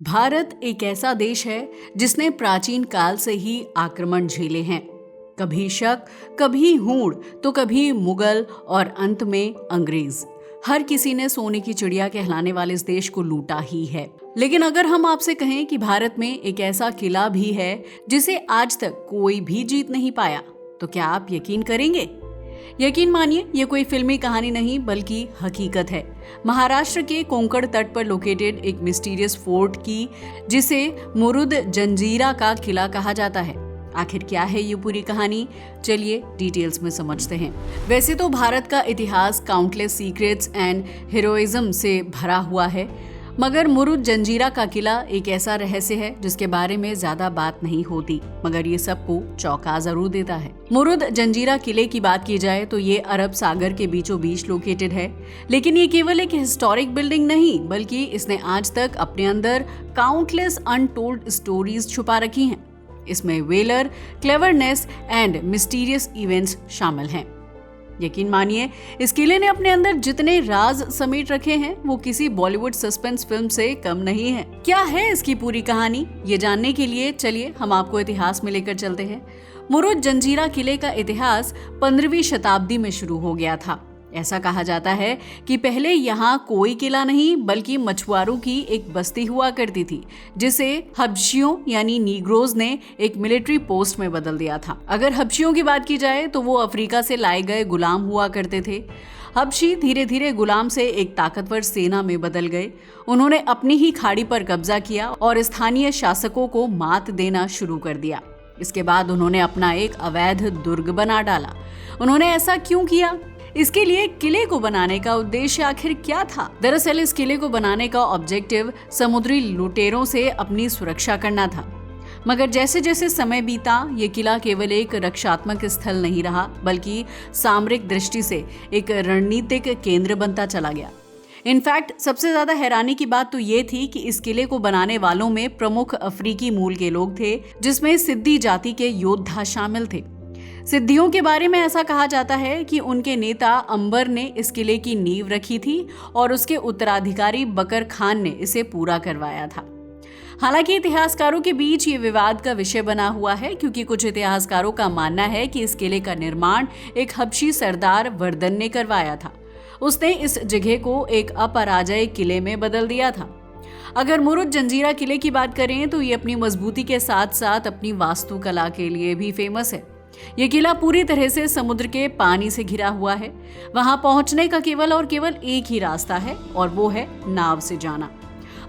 भारत एक ऐसा देश है जिसने प्राचीन काल से ही आक्रमण झेले हैं। कभी शक, कभी हूण, तो कभी मुगल और अंत में अंग्रेज। हर किसी ने सोने की चिड़िया कहलाने वाले इस देश को लूटा ही है। लेकिन अगर हम आपसे कहें कि भारत में एक ऐसा किला भी है जिसे आज तक कोई भी जीत नहीं पाया, तो क्या आप यकीन करेंगे? यकीन मानिए, ये कोई फिल्मी कहानी नहीं बल्कि हकीकत है। महाराष्ट्र के कोंकण तट पर लोकेटेड एक मिस्टीरियस फोर्ट की, जिसे मुरुद जंजीरा का किला कहा जाता है। आखिर क्या है ये पूरी कहानी? चलिए डिटेल्स में समझते हैं। वैसे तो भारत का इतिहास काउंटलेस सीक्रेट्स एंड हीरोइज्म से भरा हुआ है, मगर मुरुद जंजीरा का किला एक ऐसा रहस्य है जिसके बारे में ज्यादा बात नहीं होती, मगर ये सबको चौंका जरूर देता है। मुरुद जंजीरा किले की बात की जाए तो ये अरब सागर के बीचों बीच लोकेटेड है, लेकिन ये केवल एक हिस्टोरिक बिल्डिंग नहीं, बल्कि इसने आज तक अपने अंदर काउंटलेस अनटोल्ड स्टोरीज छुपा रखी हैं। इसमें valour, cleverness and mysterious events शामिल हैं। यकीन मानिए, इस किले ने अपने अंदर जितने राज समेट रखे हैं वो किसी बॉलीवुड सस्पेंस फिल्म से कम नहीं है। क्या है इसकी पूरी कहानी, ये जानने के लिए चलिए हम आपको इतिहास में लेकर चलते हैं। मुरुद जंजीरा किले का इतिहास 15वीं शताब्दी में शुरू हो गया था। ऐसा कहा जाता है कि पहले यहाँ कोई किला नहीं बल्कि मछुआरों की एक बस्ती हुआ करती थी, जिसे हबशियों यानी नीग्रोज ने एक मिलिट्री पोस्ट में बदल दिया था। अगर हबशियों की बात की जाए तो वो अफ्रीका से लाए गए गुलाम हुआ करते थे। हबशी धीरे धीरे गुलाम से एक ताकतवर सेना में बदल गए। उन्होंने अपनी ही खाड़ी पर कब्जा किया और स्थानीय शासकों को मात देना शुरू कर दिया। इसके बाद उन्होंने अपना एक अवैध दुर्ग बना डाला। उन्होंने ऐसा क्यों किया? इसके लिए किले को बनाने का उद्देश्य आखिर क्या था? दरअसल इस किले को बनाने का ऑब्जेक्टिव समुद्री लुटेरों से अपनी सुरक्षा करना था। मगर जैसे जैसे समय बीता, ये किला केवल एक रक्षात्मक स्थल नहीं रहा, बल्कि सामरिक दृष्टि से एक रणनीतिक केंद्र बनता चला गया। इनफैक्ट सबसे ज्यादा हैरानी की बात तो ये थी कि इस किले को बनाने वालों में प्रमुख अफ्रीकी मूल के लोग थे, जिसमें सिद्दी जाति के योद्धा शामिल थे। सिद्धियों के बारे में ऐसा कहा जाता है कि उनके नेता अंबर ने इस किले की नींव रखी थी और उसके उत्तराधिकारी बकर खान ने इसे पूरा करवाया था। हालांकि इतिहासकारों के बीच ये विवाद का विषय बना हुआ है, क्योंकि कुछ इतिहासकारों का मानना है कि इस किले का निर्माण एक हबशी सरदार वर्दन ने करवाया था। उसने इस जगह को एक अपराजय किले में बदल दिया था। अगर मुरुद जंजीरा किले की बात करें तो ये अपनी मजबूती के साथ साथ अपनी वास्तुकला के लिए भी फेमस है। ये किला पूरी तरह से समुद्र के पानी से घिरा हुआ है। वहां पहुंचने का केवल और केवल एक ही रास्ता है, और वो है नाव से जाना।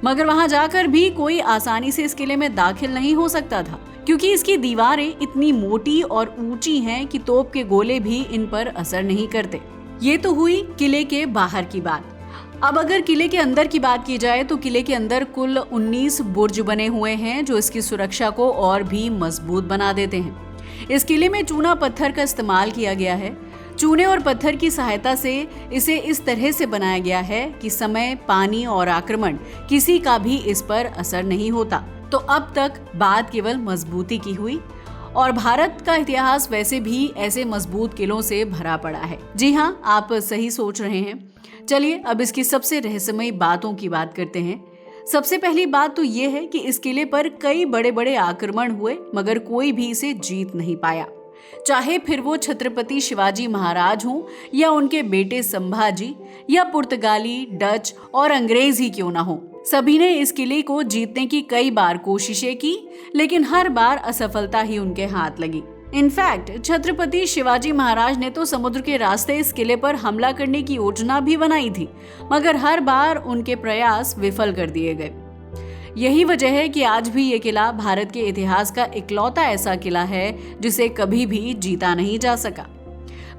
मगर वहां जाकर भी कोई आसानी से इस किले में दाखिल नहीं हो सकता था, क्योंकि इसकी दीवारें इतनी मोटी और ऊंची हैं कि तोप के गोले भी इन पर असर नहीं करते। ये तो हुई किले के बाहर की बात। अब अगर किले के अंदर की बात की जाए तो किले के अंदर कुल 19 बुर्ज बने हुए हैं, जो इसकी सुरक्षा को और भी मजबूत बना देते हैं। इस किले में चूना पत्थर का इस्तेमाल किया गया है। चूने और पत्थर की सहायता से इसे इस तरह से बनाया गया है कि समय, पानी और आक्रमण किसी का भी इस पर असर नहीं होता। तो अब तक बात केवल मजबूती की हुई, और भारत का इतिहास वैसे भी ऐसे मजबूत किलों से भरा पड़ा है। जी हाँ, आप सही सोच रहे हैं। चलिए अब इसकी सबसे रहस्यमयी बातों की बात करते हैं। सबसे पहली बात तो ये है कि इस किले पर कई बड़े बड़े आक्रमण हुए, मगर कोई भी इसे जीत नहीं पाया। चाहे फिर वो छत्रपति शिवाजी महाराज हों, या उनके बेटे संभाजी, या पुर्तगाली, डच और अंग्रेज ही क्यों ना हो, सभी ने इस किले को जीतने की कई बार कोशिशें की, लेकिन हर बार असफलता ही उनके हाथ लगी। इनफैक्ट छत्रपति शिवाजी महाराज ने तो समुद्र के रास्ते इस किले पर हमला करने की योजना भी बनाई थी, मगर हर बार उनके प्रयास विफल कर दिए गए। यही वजह है कि आज भी ये किला भारत के इतिहास का इकलौता ऐसा किला है जिसे कभी भी जीता नहीं जा सका।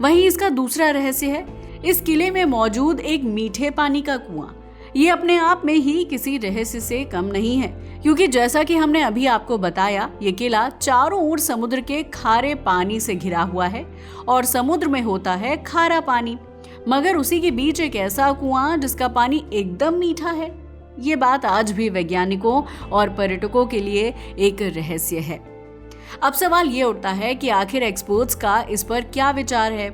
वहीं इसका दूसरा रहस्य है इस किले में मौजूद एक मीठे पानी का कुआं। ये अपने आप में ही किसी रहस्य से कम नहीं है, क्योंकि जैसा कि हमने अभी आपको बताया, ये किला चारों ओर समुद्र के खारे पानी से घिरा हुआ है, और समुद्र में होता है खारा पानी, मगर उसी के बीच एक ऐसा कुआं जिसका पानी एकदम मीठा है। ये बात आज भी वैज्ञानिकों और पर्यटकों के लिए एक रहस्य है। अब सवाल ये उठता है कि आखिर एक्सपर्ट्स का इस पर क्या विचार है।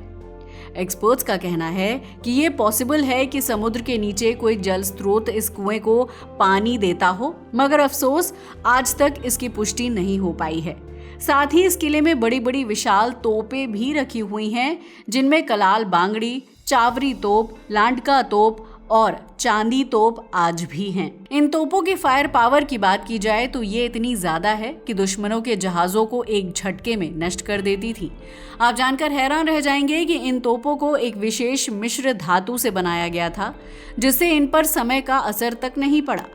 एक्सपर्ट्स का कहना है कि ये पॉसिबल है कि समुद्र के नीचे कोई जल स्रोत इस कुएं को पानी देता हो, मगर अफसोस आज तक इसकी पुष्टि नहीं हो पाई है। साथ ही इस किले में बड़ी बड़ी विशाल तोपें भी रखी हुई हैं, जिनमें कलाल बांगड़ी, चावरी तोप, लांडका तोप और चांदी तोप आज भी हैं। इन तोपों की फायर पावर की बात की जाए तो ये इतनी ज्यादा है कि दुश्मनों के जहाजों को एक झटके में नष्ट कर देती थी। आप जानकर हैरान रह जाएंगे कि इन तोपों को एक विशेष मिश्र धातु से बनाया गया था, जिससे इन पर समय का असर तक नहीं पड़ा।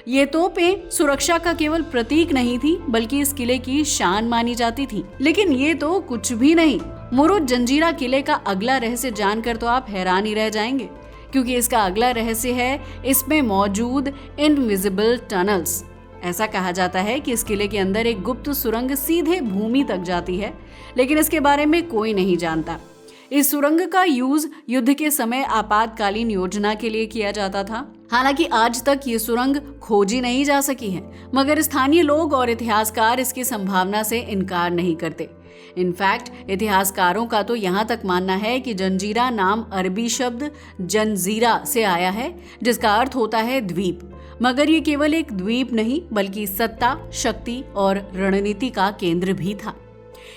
ये तोपें सुरक्षा का केवल प्रतीक नहीं थी, बल्कि इस किले की शान मानी जाती थी। लेकिन ये तो कुछ भी नहीं। मुरुड जंजीरा किले का अगला रहस्य जानकर तो आप हैरान ही रह जाएंगे, क्योंकि इसका अगला रहस्य है इसमें मौजूद इनविजिबल टनल्स। ऐसा कहा जाता है कि इस किले के अंदर एक गुप्त सुरंग सीधे भूमि तक जाती है, लेकिन इसके बारे में कोई नहीं जानता। इस सुरंग का यूज युद्ध के समय आपातकालीन योजना के लिए किया जाता था। हालांकि आज तक ये सुरंग खोजी नहीं जा सकी है, मगर स्थानीय लोग और इतिहासकार इसकी संभावना से इनकार नहीं करते। इनफैक्ट इतिहासकारों का तो यहाँ तक मानना है कि जंजीरा नाम अरबी शब्द जंजीरा से आया है, जिसका अर्थ होता है द्वीप। मगर ये केवल एक द्वीप नहीं, बल्कि सत्ता, शक्ति और रणनीति का केंद्र भी था।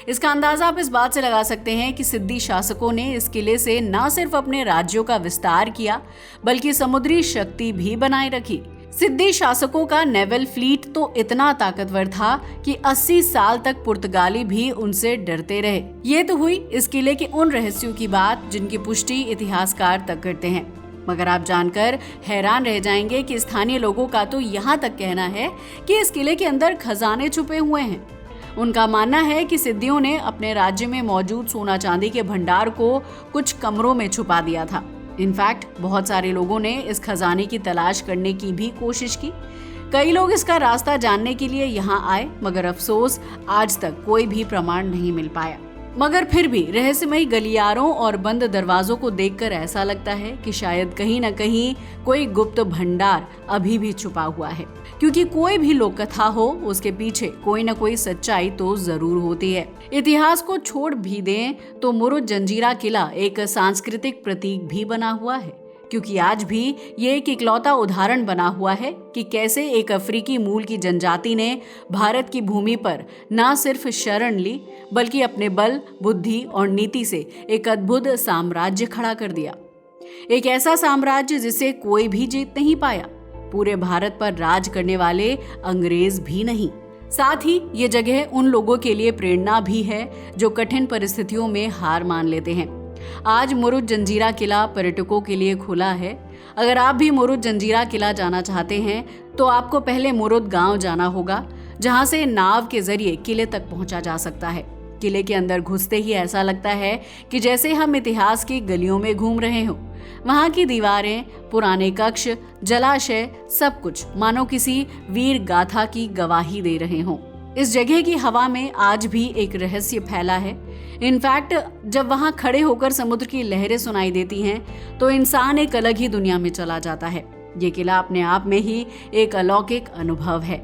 इसका अंदाजा आप इस बात से लगा सकते हैं कि सिद्दी शासकों ने इस किले से न सिर्फ अपने राज्यों का विस्तार किया, बल्कि समुद्री शक्ति भी बनाए रखी। सिद्दी शासकों का नेवल फ्लीट तो इतना ताकतवर था कि 80 साल तक पुर्तगाली भी उनसे डरते रहे। ये तो हुई इस किले के उन रहस्यों की बात जिनकी पुष्टि इतिहासकार तक करते हैं। मगर आप जानकर हैरान रह जाएंगे कि स्थानीय लोगों का तो यहाँ तक कहना है कि इस किले के अंदर खजाने छुपे हुए हैं। उनका मानना है कि सिद्दियों ने अपने राज्य में मौजूद सोना चांदी के भंडार को कुछ कमरों में छुपा दिया था। इनफैक्ट बहुत सारे लोगों ने इस खजाने की तलाश करने की भी कोशिश की। कई लोग इसका रास्ता जानने के लिए यहाँ आए, मगर अफसोस आज तक कोई भी प्रमाण नहीं मिल पाया। मगर फिर भी रहस्यमयी गलियारों और बंद दरवाजों को देखकर ऐसा लगता है कि शायद कहीं न कहीं कोई गुप्त भंडार अभी भी छुपा हुआ है, क्योंकि कोई भी लोक कथा हो उसके पीछे कोई न कोई सच्चाई तो जरूर होती है। इतिहास को छोड़ भी दें तो मुरुड जंजीरा किला एक सांस्कृतिक प्रतीक भी बना हुआ है, क्योंकि आज भी ये एक इकलौता उदाहरण बना हुआ है कि कैसे एक अफ्रीकी मूल की जनजाति ने भारत की भूमि पर न सिर्फ शरण ली, बल्कि अपने बल, बुद्धि और नीति से एक अद्भुत साम्राज्य खड़ा कर दिया। एक ऐसा साम्राज्य जिसे कोई भी जीत नहीं पाया, पूरे भारत पर राज करने वाले अंग्रेज भी नहीं। साथ ही ये जगह उन लोगों के लिए प्रेरणा भी है जो कठिन परिस्थितियों में हार मान लेते हैं। आज मुरुड जंजीरा किला पर्यटकों के लिए खुला है। अगर आप भी मुरुड जंजीरा किला जाना चाहते हैं तो आपको पहले मुरुड गांव जाना होगा, जहां से नाव के जरिए किले तक पहुंचा जा सकता है। किले के अंदर घुसते ही ऐसा लगता है कि जैसे हम इतिहास की गलियों में घूम रहे हों। वहां की दीवारें, पुराने कक्ष, जलाशय, सब कुछ मानो किसी वीर गाथा की गवाही दे रहे हों। इस जगह की हवा में आज भी एक रहस्य फैला है। इनफैक्ट जब वहां खड़े होकर समुद्र की लहरें सुनाई देती हैं तो इंसान एक अलग ही दुनिया में चला जाता है। ये किला अपने आप में ही एक अलौकिक अनुभव है।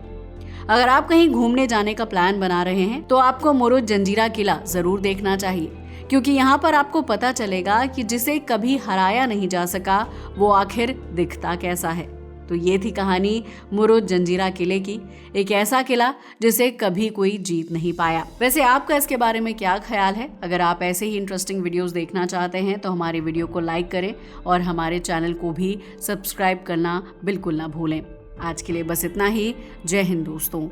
अगर आप कहीं घूमने जाने का प्लान बना रहे हैं तो आपको मुरुड जंजीरा किला जरूर देखना चाहिए, क्योंकि यहाँ पर आपको पता चलेगा कि जिसे कभी हराया नहीं जा सका वो आखिर दिखता कैसा है। तो ये थी कहानी मुरुड जंजीरा किले की, एक ऐसा किला जिसे कभी कोई जीत नहीं पाया। वैसे आपका इसके बारे में क्या ख्याल है? अगर आप ऐसे ही इंटरेस्टिंग वीडियोस देखना चाहते हैं तो हमारे वीडियो को लाइक करें और हमारे चैनल को भी सब्सक्राइब करना बिल्कुल ना भूलें। आज के लिए बस इतना ही। जय हिंद दोस्तों।